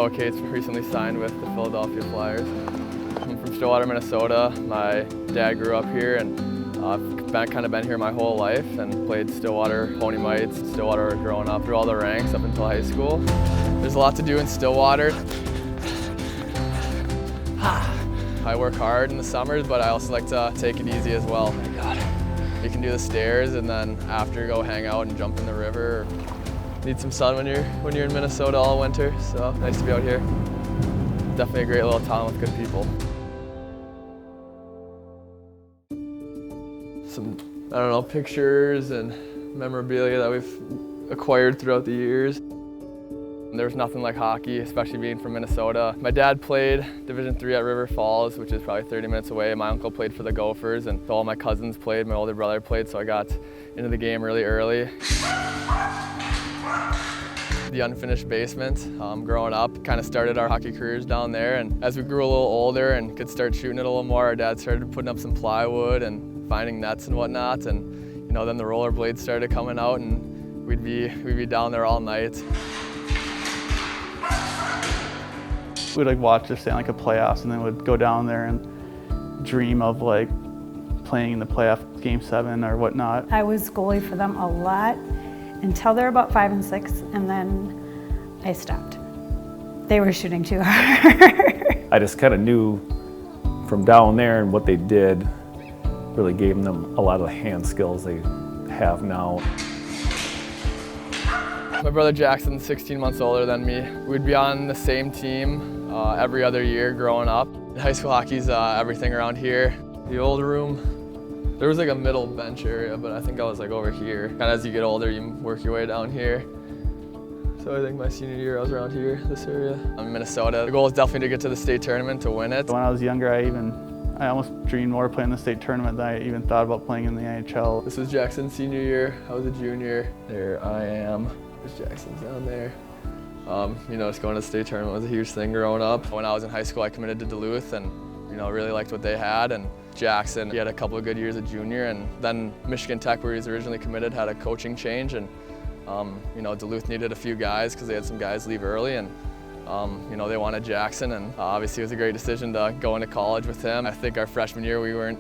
Noah Cates recently signed with the Philadelphia Flyers. I'm from Stillwater, Minnesota. My dad grew up here, and I've kind of been here my whole life and played Stillwater Pony Mites, Stillwater growing up through all the ranks up until high school. There's a lot to do in Stillwater. I work hard in the summers, but I also like to take it easy as well. Oh my God. You can do the stairs and then after go hang out and jump in the river. Need some sun when you're in Minnesota all winter, so nice to be out here. Definitely a great little town with good people. Some, I don't know, pictures and memorabilia that we've acquired throughout the years. There's nothing like hockey, especially being from Minnesota. My dad played Division III at River Falls, which is probably 30 minutes away. My uncle played for the Gophers, and all my cousins played, my older brother played, so I got into the game really early. The unfinished basement, growing up, kind of started our hockey careers down there, and as we grew a little older and could start shooting it a little more, our dad started putting up some plywood and finding nets and whatnot, and then the rollerblades started coming out, and we'd be down there all night. We'd watch the Stanley Cup playoffs, and then we'd go down there and dream of playing in the playoff Game 7 or whatnot. I was goalie for them a lot until they were about 5 and 6, and then I stopped. They were shooting too hard. I just kind of knew from down there, and what they did really gave them a lot of the hand skills they have now. My brother Jackson's 16 months older than me. We'd be on the same team every other year growing up. High school hockey's everything around here. The old room, there was a middle bench area, but I think I was over here. Kind of as you get older, you work your way down here. So I think my senior year I was around here, this area. I'm in Minnesota. The goal is definitely to get to the state tournament to win it. When I was younger, I almost dreamed more of playing the state tournament than I even thought about playing in the NHL. This was Jackson's senior year. I was a junior. There I am. There's Jackson's down there. Just going to the state tournament was a huge thing growing up. When I was in high school, I committed to Duluth and, really liked what they had. And Jackson, he had a couple of good years at junior, and then Michigan Tech, where he was originally committed, had a coaching change, and Duluth needed a few guys because they had some guys leave early, and they wanted Jackson, and obviously it was a great decision to go into college with him. I think our freshman year we weren't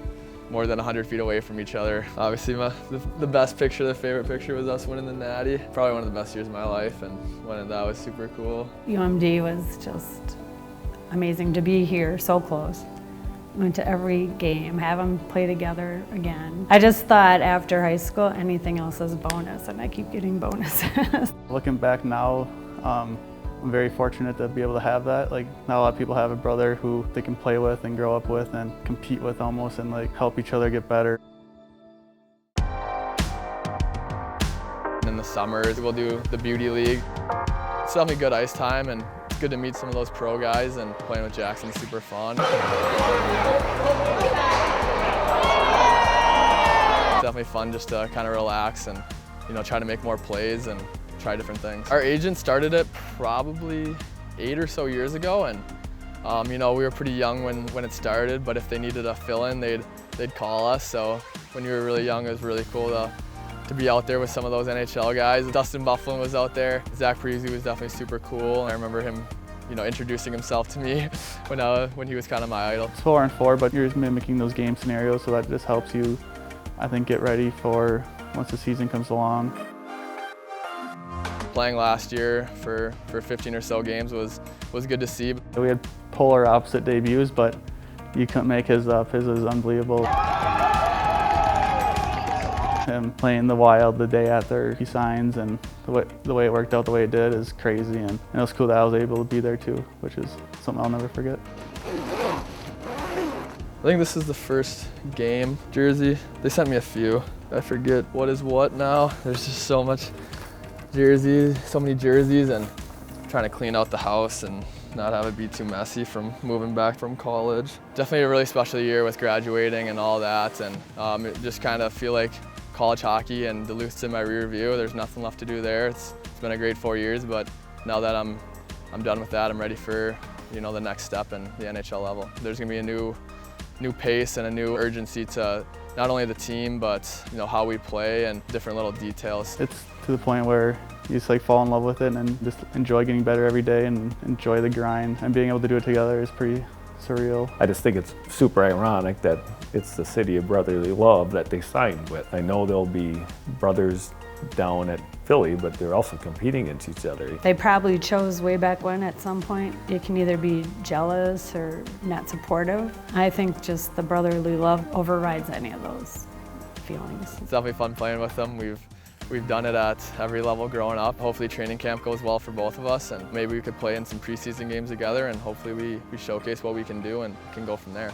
more than 100 feet away from each other. Obviously the best picture, the favorite picture was us winning the Natty. Probably one of the best years of my life, and winning that was super cool. UMD was just amazing to be here, so close. Went to every game, have them play together again. I just thought after high school, anything else is a bonus, and I keep getting bonuses. Looking back now, I'm very fortunate to be able to have that. Not a lot of people have a brother who they can play with and grow up with and compete with almost, and help each other get better. In the summers, we'll do the Beauty League. It's definitely good ice time, and it's good to meet some of those pro guys, and playing with Jackson's super fun. It's definitely fun just to kind of relax and try to make more plays and try different things. Our agent started it probably 8 or so years ago, and we were pretty young when it started, but if they needed a fill-in, they'd call us. So when you were really young, it was really cool to be out there with some of those NHL guys. Dustin Byfuglien was out there. Zach Parise was definitely super cool. I remember him introducing himself to me when he was kind of my idol. It's 4-on-4, but you're just mimicking those game scenarios, so that just helps you, I think, get ready for once the season comes along. Playing last year for 15 or so games was good to see. We had polar opposite debuts, but you couldn't make his up. His was unbelievable. Him playing the Wild the day after he signs, and the way it worked out the way it did is crazy, and it was cool that I was able to be there too, which is something I'll never forget. I think this is the first game jersey. They sent me a few. I forget what is what now. There's just so many jerseys, and trying to clean out the house and not have it be too messy from moving back from college. Definitely a really special year with graduating and all that, and just kind of feel like college hockey and Duluth's in my rear view. There's nothing left to do there. It's been a great 4 years, but now that I'm done with that, I'm ready for the next step in the NHL level. There's gonna be a new pace and a new urgency to not only the team, but how we play and different little details. It's to the point where you just like fall in love with it and just enjoy getting better every day and enjoy the grind. And being able to do it together is pretty surreal. I just think it's super ironic that it's the city of brotherly love that they signed with. I know there'll be brothers down at Philly, but they're also competing against each other. They probably chose way back when at some point. It can either be jealous or not supportive. I think just the brotherly love overrides any of those feelings. It's definitely fun playing with them. We've done it at every level growing up. Hopefully training camp goes well for both of us, and maybe we could play in some preseason games together, and hopefully we showcase what we can do and can go from there.